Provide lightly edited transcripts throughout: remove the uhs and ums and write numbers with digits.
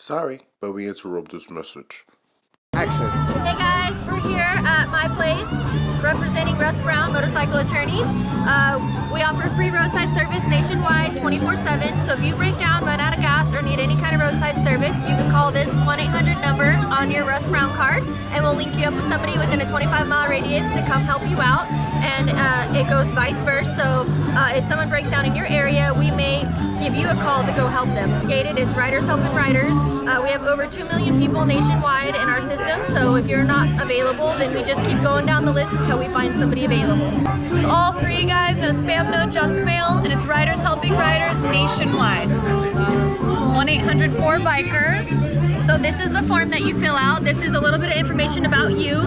Sorry, but we interrupt this message. Action. Hey guys, we're here at my place representing Russ Browns Motorcycle Attorneys. We offer free roadside service nationwide 24/7. So if you break down, run out of gas, or need any kind of roadside service, you can call this 1-800 number on your Russ Brown card, and we'll link you up with somebody within a 25-mile radius to come help you out. And it goes vice versa. So if someone breaks down in your area, we may give you a call to go help them. It's Riders Helping Riders. We have over 2 million people nationwide in our system, so if you're not available, then we just keep going down the list until we find somebody available. It's all free, guys, no spam, no junk mail, and it's Riders Helping Riders nationwide. 1-800-4-BIKERS. So this is the form that you fill out. This is a little bit of information about you,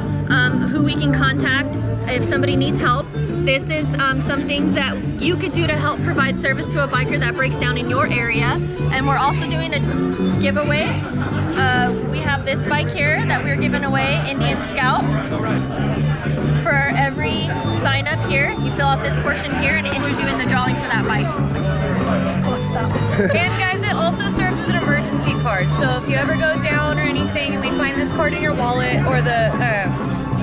who we can contact if somebody needs help. This is some things that you could do to help provide service to a biker that breaks down in your area. And we're also doing a giveaway. We have this bike here that we're giving away, Indian Scout. For every sign up here, you fill out this portion here and it enters you in the drawing for that bike. And guys, it also serves as an emergency card. So if you ever go down or anything and we find this card in your wallet, or the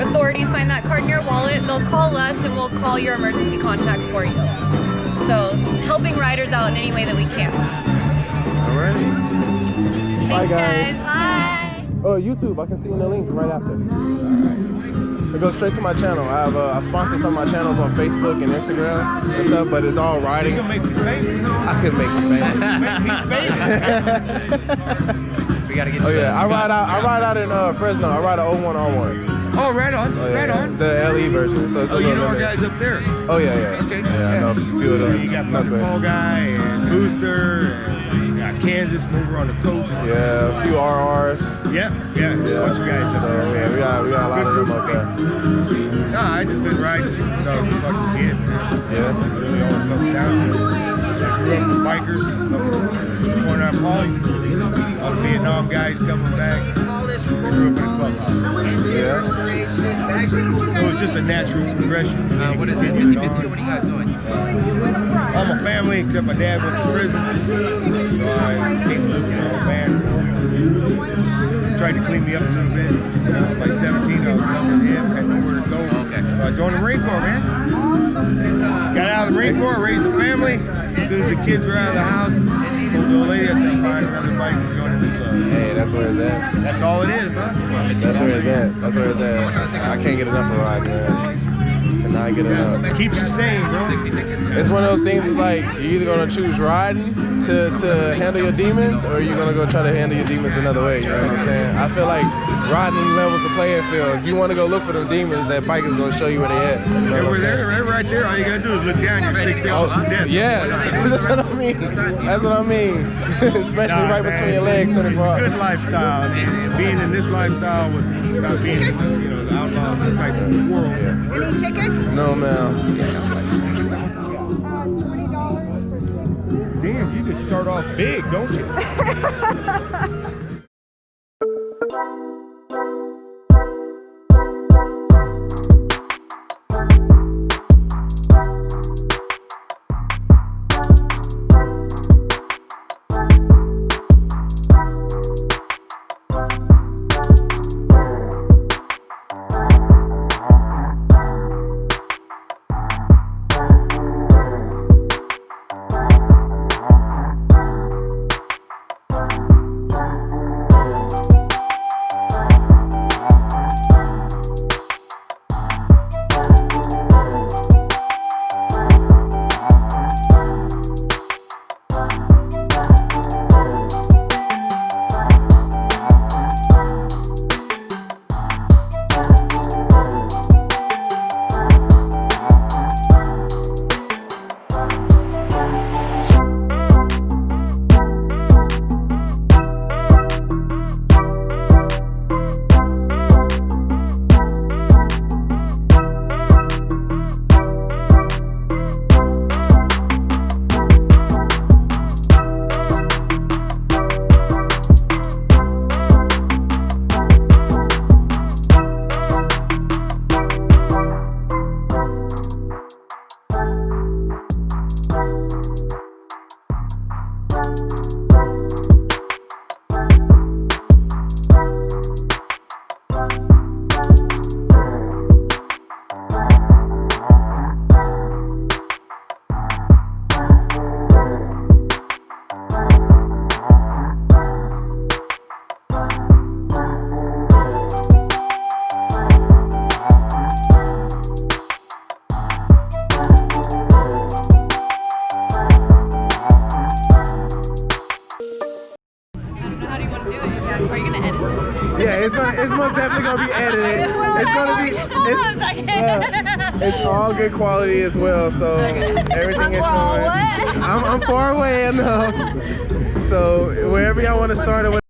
authorities find that card in your wallet, they'll call us and we'll call your emergency contact for you. So helping riders out in any way that we can. Alrighty. Thanks, Bye, guys. Bye. Oh, YouTube. I can see you in the link right after. It goes straight to my channel. I have I sponsor some of my channels on Facebook and Instagram and stuff, but it's all riding. You can make me famous. I could make you famous. Make me famous. We gotta get. Oh yeah, I ride out in Fresno. I ride a 01R1. Oh, right on, Oh, yeah, right on. The LE version. So it's a Oh, you little know our limited. guys up there. Oh yeah, yeah. Okay. Yeah, I know a few of those. You got fucking Fall Guy and Booster, and you got Kansas from over on the coast. Yeah, a few RRs. Yeah. Bunch of guys up there. Yeah, we got a lot of them up there. Nah, I just been riding since I was a fucking kid. Yeah. That's really all it comes down to. I grew up with bikers, up in 29 Polly. All the Vietnam guys coming back. We grew up in a clubhouse. Yeah. So it was just a natural progression. What is it? 50-50? What are you guys doing? All my family, except my dad went to prison. So I came to live with my old man. Tried to clean me up a little bit. When I was like 17, I was under him, had nowhere to go. Okay. So I joined the Marine Corps, man. Got out of the Marine Corps, raised a family. As soon as the kids were out of the house, told the old lady I said, find another bike and join the club. Hey, that's where it's at. That's all it is, huh? That's where it's at. That's where it's at. I can't get enough of riding, man. And I get enough. Keeps you sane, bro. 60 tickets. It's one of those things. It's like you're either gonna choose riding to handle your demons, or you're gonna go try to handle your demons another way. You know what I'm saying? I feel like riding levels the playing field. If you want to go look for them demons, that bike is gonna show you where they at. You know what I'm saying? They're right there. All you gotta do is look down. You're 6 hours from death. Yeah, that's what I mean. That's what I mean. Especially right between your legs, 24 hours. It's a good lifestyle. And being in this lifestyle without being, the outlaw type of world. Yeah. Any tickets? No, ma'am. Damn, you just start off big, don't you? It's most definitely gonna be edited. It's gonna be. It's all good quality as well. So everything is showing. I'm far away enough. So wherever y'all want to start or whatever.